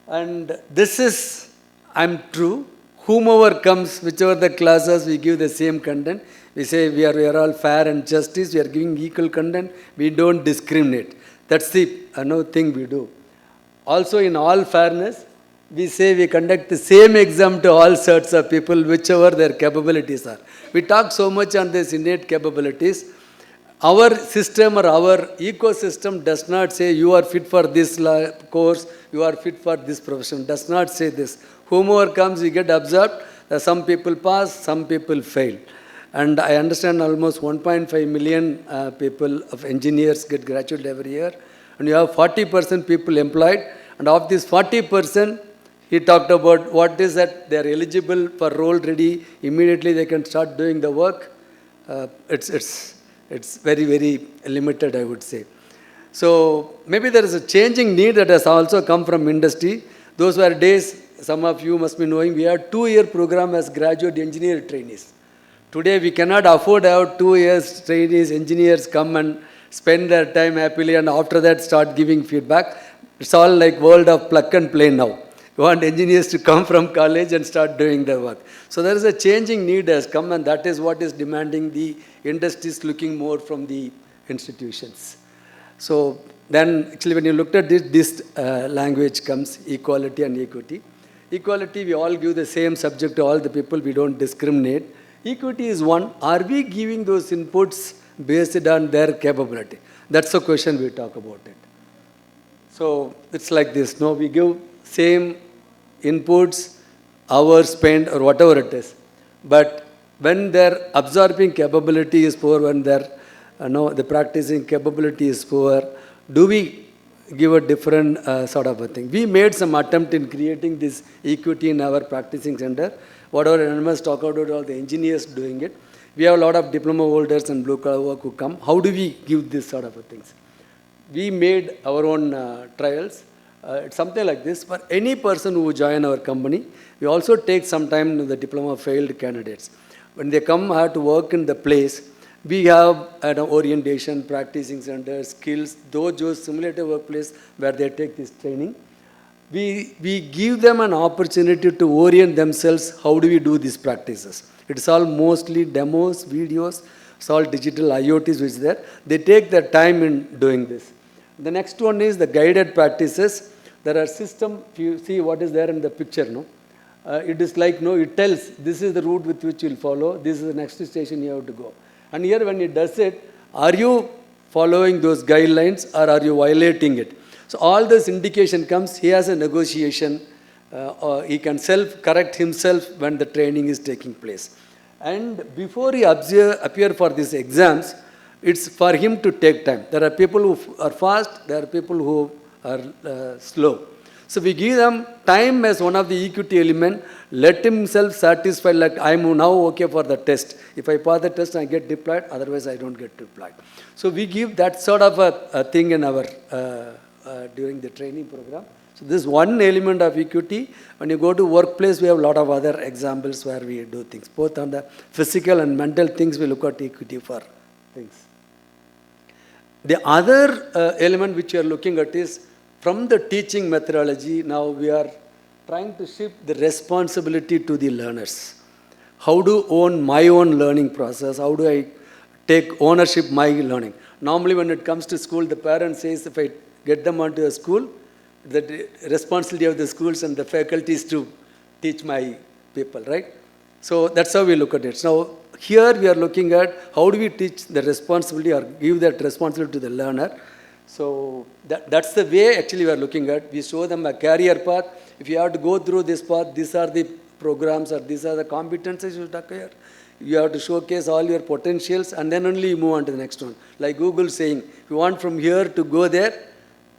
And this is, I'm true. Whomever comes, whichever the classes, we give the same content. We say we are all fair and justice. We are giving equal content. We don't discriminate. That's the thing we do. Also, in all fairness, we say we conduct the same exam to all sorts of people, whichever their capabilities are. We talk so much on these innate capabilities. Our system or our ecosystem does not say you are fit for this course, you are fit for this profession. Does not say this. Whomever comes, you get observed. Some people pass, some people fail. And I understand almost 1.5 million people of engineers get graduated every year. And you have 40% people employed. And of this 40%, he talked about what is that they are eligible for role ready. Immediately they can start doing the work. It's very, very limited, I would say. So maybe there is a changing need that has also come from industry. Those were days, some of you must be knowing, we had 2-year program as graduate engineer trainees. Today we cannot afford to have 2 years trainees, engineers come and spend their time happily and after that start giving feedback. It's all like world of plug and play now. We want engineers to come from college and start doing their work. So there is a changing need has come and that is what is demanding the industries looking more from the institutions. So then actually when you looked at this language comes equality and equity. Equality, we all give the same subject to all the people, we don't discriminate. Equity is one, are we giving those inputs based on their capability? That's the question we talk about it. So it's like this, no, we give same inputs, hours spent or whatever it is. But when their absorbing capability is poor, when their the practicing capability is poor, do we give a different sort of a thing? We made some attempt in creating this equity in our practicing center. Whatever NMS talk about, all the engineers doing it. We have a lot of diploma holders and blue collar work who come. How do we give this sort of a things? We made our own trials. It's something like this. For any person who join our company, we also take some time to the diploma failed candidates. When they come to work in the place, we have an orientation, practicing center, skills, those simulated workplace where they take this training. We give them an opportunity to orient themselves, how do we do these practices. It's all mostly demos, videos, it's all digital IoTs which is there. They take their time in doing this. The next one is the guided practices. There are system, if you see what is there in the picture, no? It is like, no, it tells this is the route with which you will follow, this is the next station you have to go. And here when it does it, are you following those guidelines or are you violating it? So all this indication comes, he has a negotiation, or he can self-correct himself when the training is taking place. And before he appear for these exams, it's for him to take time. There are people who are fast, there are people who are slow. So we give them time as one of the equity element, let himself satisfied like I am now okay for the test. If I pass the test, I get deployed, otherwise I don't get deployed. So we give that sort of a thing in our, during the training program. So this is one element of equity. When you go to workplace, we have a lot of other examples where we do things. Both on the physical and mental things, we look at equity for things. The other element which we are looking at is from the teaching methodology, now we are trying to shift the responsibility to the learners. How to own my own learning process? How do I take ownership my learning? Normally when it comes to school, the parent says if I get them onto a school, the responsibility of the schools and the faculties to teach my people, right? So that's how we look at it. So here we are looking at how do we teach the responsibility or give that responsibility to the learner. So that's the way actually we are looking at. We show them a career path. If you have to go through this path, these are the programs or these are the competencies you should acquire. You have to showcase all your potentials and then only you move on to the next one. Like Google saying, if you want from here to go there,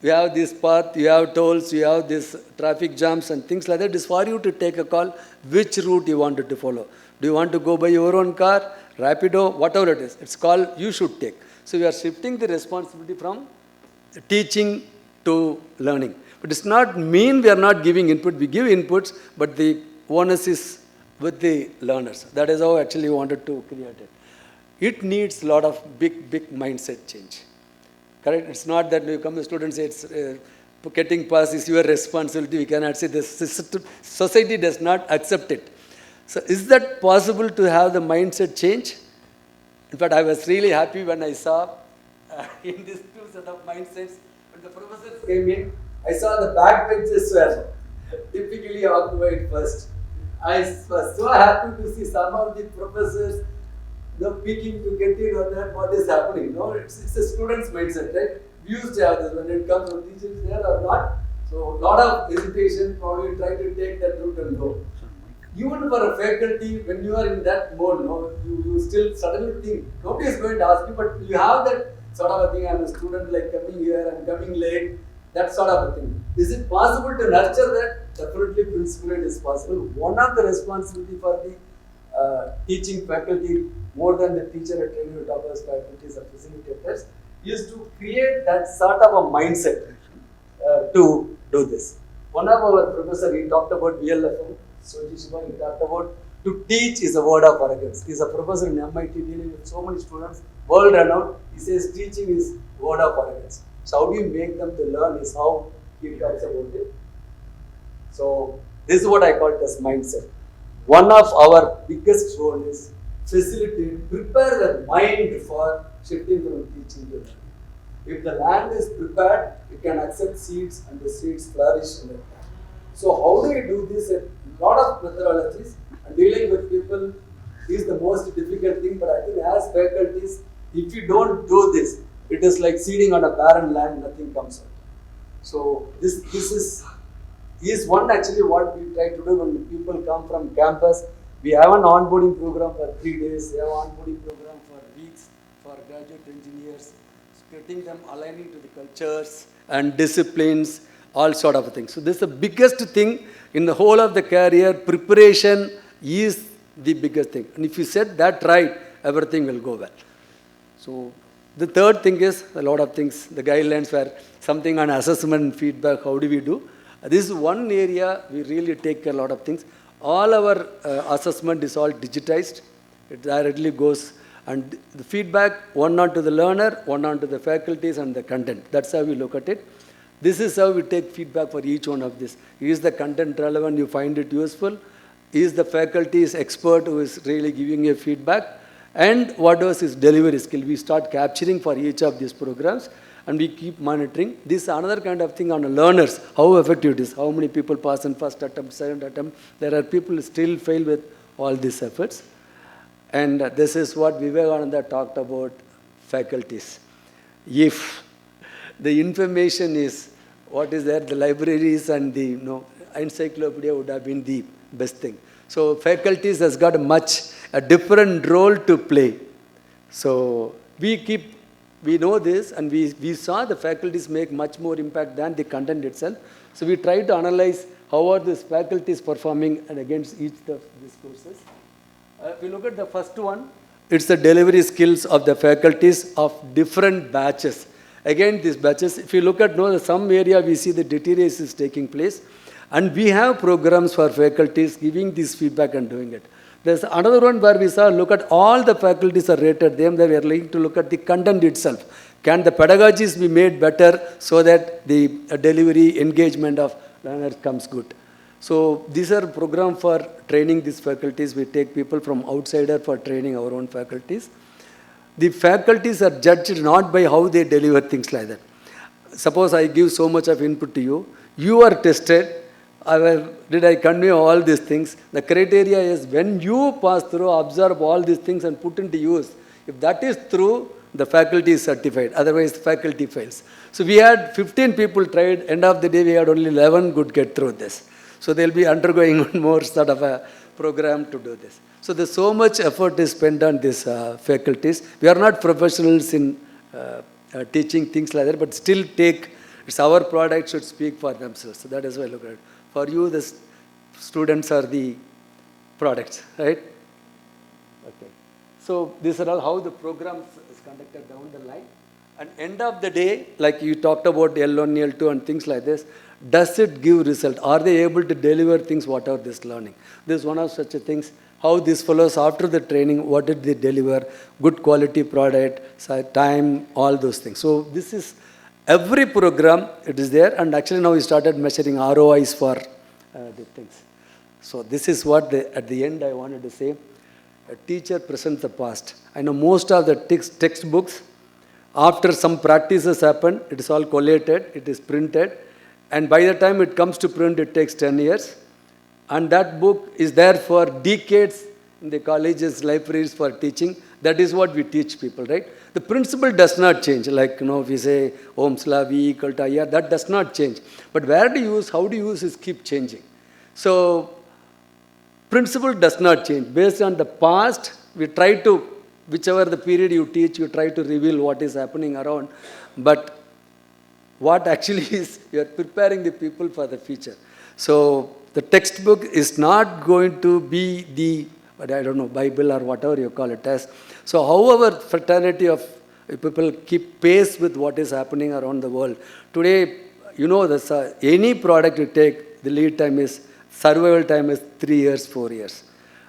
you have this path, you have tolls, you have this traffic jams and things like that. It is for you to take a call which route you wanted to follow. Do you want to go by your own car, Rapido, whatever it is. It's called you should take. So we are shifting the responsibility from teaching to learning. But it's not mean we are not giving input. We give inputs, but the onus is with the learners. That is how actually we wanted to create it. It needs a lot of big mindset change. Correct? It's not that you come to students say it's getting pass is your responsibility. We cannot say this. Society does not accept it. So is that possible to have the mindset change? In fact, I was really happy when I saw in these two set of mindsets, when the professors came in, I saw the back benches were typically occupied first. I was so happy to see some of the professors peeking to get in on that what is happening. No, it's a student's mindset, right? We used to have this when it comes to teachers there or not. So a lot of hesitation, probably try to take that route and go. Even for a faculty, when you are in that mode, no, you still suddenly think, nobody is going to ask you, but you have that sort of a thing, I'm a student like coming here, I'm coming late, that sort of a thing. Is it possible to nurture that? Definitely principle it is possible. One of the responsibility for the teaching faculty, more than the teacher at training toppers, faculties or facilitators, is to create that sort of a mindset to do this. One of our professor, he talked about VLFM, Shivaprasad, he talked about to teach is a word of arrogance. He is a professor in MIT dealing with so many students, world renowned. He says teaching is word of arrogance. So how do you make them to learn is how he talks about it. So this is what I call it as mindset. One of our biggest role is facilitate, prepare the mind for shifting from teaching to learning. If the land is prepared, it can accept seeds and the seeds flourish in the land. So how do we do this? A lot of methodologies, and dealing with people is the most difficult thing, but I think as faculties, if you don't do this, it is like seeding on a barren land, nothing comes out. So this is one actually what we try to do when people come from campus. We have an onboarding program for 3 days, we have an onboarding program for weeks for graduate engineers, getting them aligning to the cultures and disciplines, all sort of things. So this is the biggest thing in the whole of the career. Preparation is the biggest thing. And if you set that right, everything will go well. So the third thing is a lot of things, the guidelines were something on assessment and feedback, how do we do? This is one area we really take a lot of things. All our assessment is all digitized. It directly goes, and the feedback, one on to the learner, one on to the faculties and the content. That's how we look at it. This is how we take feedback for each one of this. Is the content relevant, you find it useful? Is the faculty is expert who is really giving you feedback? And what was his delivery skill? We start capturing for each of these programs. and we keep monitoring. This is another kind of thing on the learners, how effective it is, how many people pass in first attempt, second attempt. There are people who still fail with all these efforts. And this is what Vivekananda talked about faculties. If the information is what is there, the libraries and the encyclopedia would have been the best thing. So faculties has got a different role to play. So we know this, and we saw the faculties make much more impact than the content itself. So we try to analyze how are these faculties performing and against each of these courses. If you look at the first one, it's the delivery skills of the faculties of different batches. Again, these batches, if you look at some area, we see the deterioration is taking place. And we have programs for faculties giving this feedback and doing it. There's another one where we saw, look at all the faculties are rated them. They were looking to look at the content itself. Can the pedagogies be made better so that the delivery engagement of learners comes good? So these are programs for training these faculties. We take people from outsider for training our own faculties. The faculties are judged not by how they deliver things like that. Suppose I give so much of input to you. You are tested. Did I convey all these things? The criteria is when you pass through, observe all these things and put into use. If that is true, the faculty is certified. Otherwise, the faculty fails. So we had 15 people tried. End of the day, we had only 11 could get through this. So they'll be undergoing one more sort of a program to do this. So there's so much effort is spent on these faculties. We are not professionals in teaching things like that, but still it's our product should speak for themselves. So that is why I look at it. For you, the students are the products, right? Okay. So these are all how the program is conducted down the line. And end of the day, like you talked about L1, L2 and things like this, does it give result? Are they able to deliver things, whatever this learning? This is one of such a things, how these fellows after the training, what did they deliver, good quality product, time, all those things. So this is every program, it is there, and actually now we started measuring ROIs for the things. So this is what at the end I wanted to say. A teacher presents the past. I know most of the textbooks, after some practices happen, it is all collated, it is printed, and by the time it comes to print, it takes 10 years. And that book is there for decades in the colleges, libraries for teaching. That is what we teach people, right? The principle does not change. Like, if we say Ohm's law, V equal to IR, that does not change. But where to use, how to use is keep changing. So, principle does not change. Based on the past, we try to, whichever the period you teach, you try to reveal what is happening around. But what actually is, you are preparing the people for the future. So, the textbook is not going to be the, Bible or whatever you call it as. So however fraternity of people keep pace with what is happening around the world. Today, any product you take, the lead time is, survival time is 3 years, 4 years.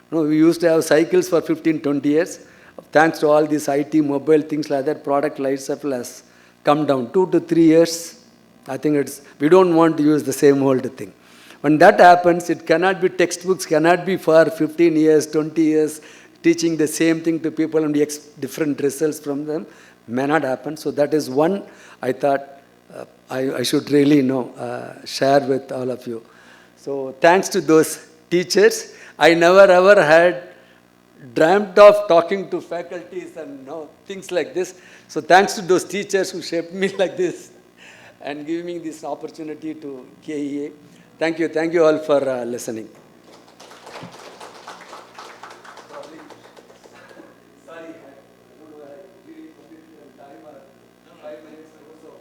We used to have cycles for 15, 20 years. Thanks to all these IT, mobile, things like that, product life cycle has come down 2 to 3 years. I think we don't want to use the same old thing. When that happens, it cannot be textbooks, cannot be for 15 years, 20 years, teaching the same thing to people and different results from them. May not happen. So that is one I thought I should really share with all of you. So thanks to those teachers, I never ever had dreamt of talking to faculties and things like this. So thanks to those teachers who shaped me like this and giving me this opportunity to KEA. Thank you all for listening. Sorry, time or 5 minutes or so.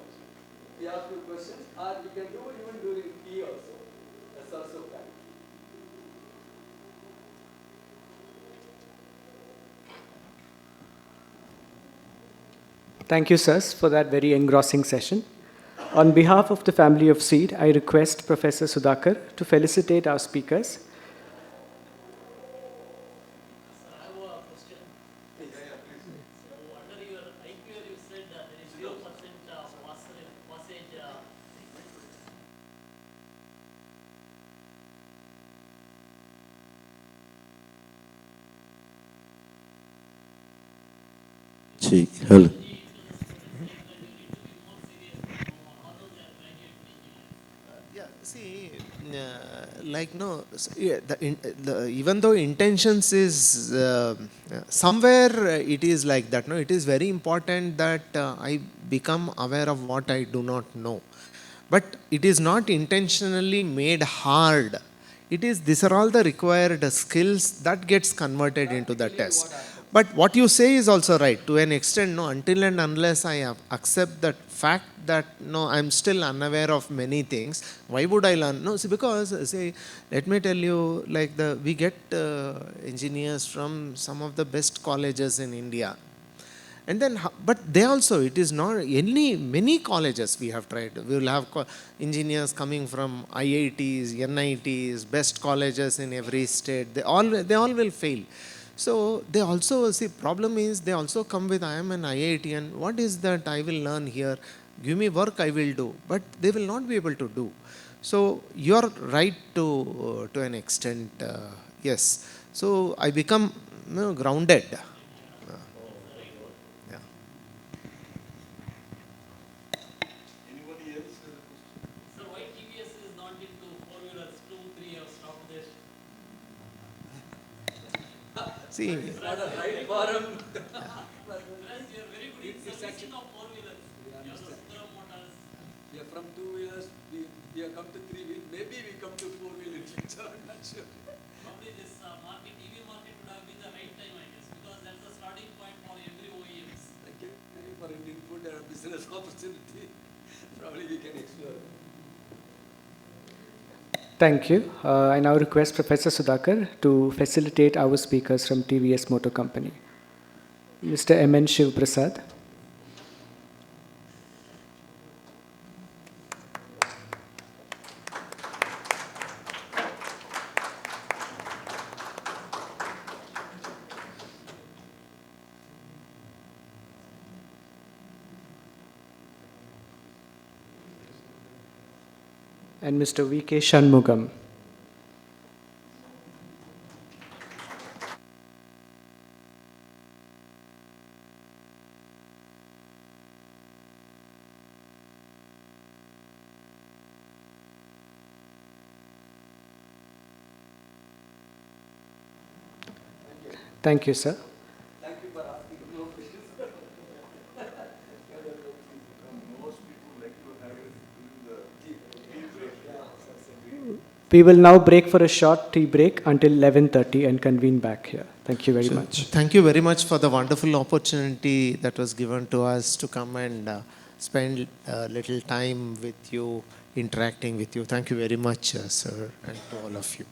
We ask you questions, or we can do it even during tea also. That's also fine. Thank you, sirs, for that very engrossing session. On behalf of the family of CEED, I request Professor Sudhakar to felicitate our speakers. Hello. even though intentions is somewhere it is like that. No, it is very important that I become aware of what I do not know. But it is not intentionally made hard. It is, these are all the required skills that gets converted into the test. But what you say is also right to an extent. No, until and unless I accept that fact that no, I'm still unaware of many things, why would I learn? No, see, because see, let me tell you, like we get engineers from some of the best colleges in India. And then, but they also, it is not many colleges we have tried. We will have engineers coming from IITs, NITs, best colleges in every state. They all will fail. So they also, see, problem is they also come with, I am an IITian. What is that I will learn here? Give me work, I will do. But they will not be able to do. So you are right to an extent, yes. So I become grounded. Sir, why TVS is not into four-wheelers? 2, 3 have stopped this. See, It's not a right forum. Whereas you are very good in servicing of four-wheelers. You have the Shivaprasad Motors. We are from 2 wheelers, we have come to 3 wheelers, maybe we come to 4 wheelers in future, I'm not sure. Probably this market, EV market would have been the right time, I guess, because that's the starting point for every OEMs. Thank you for an input and a business opportunity. Probably we can explore. Thank you. I now request Professor Sudhakar to facilitate our speakers from TVS Motor Company. Mr. M.N. Shivaprasad. And Mr. V.K. Shanmugham. Thank you, sir. Thank you for asking no questions. We will now break for a short tea break until 11:30 and convene back here. Thank you very much. Thank you very much for the wonderful opportunity that was given to us to come and spend a little time with you, interacting with you. Thank you very much, sir, and to all of you.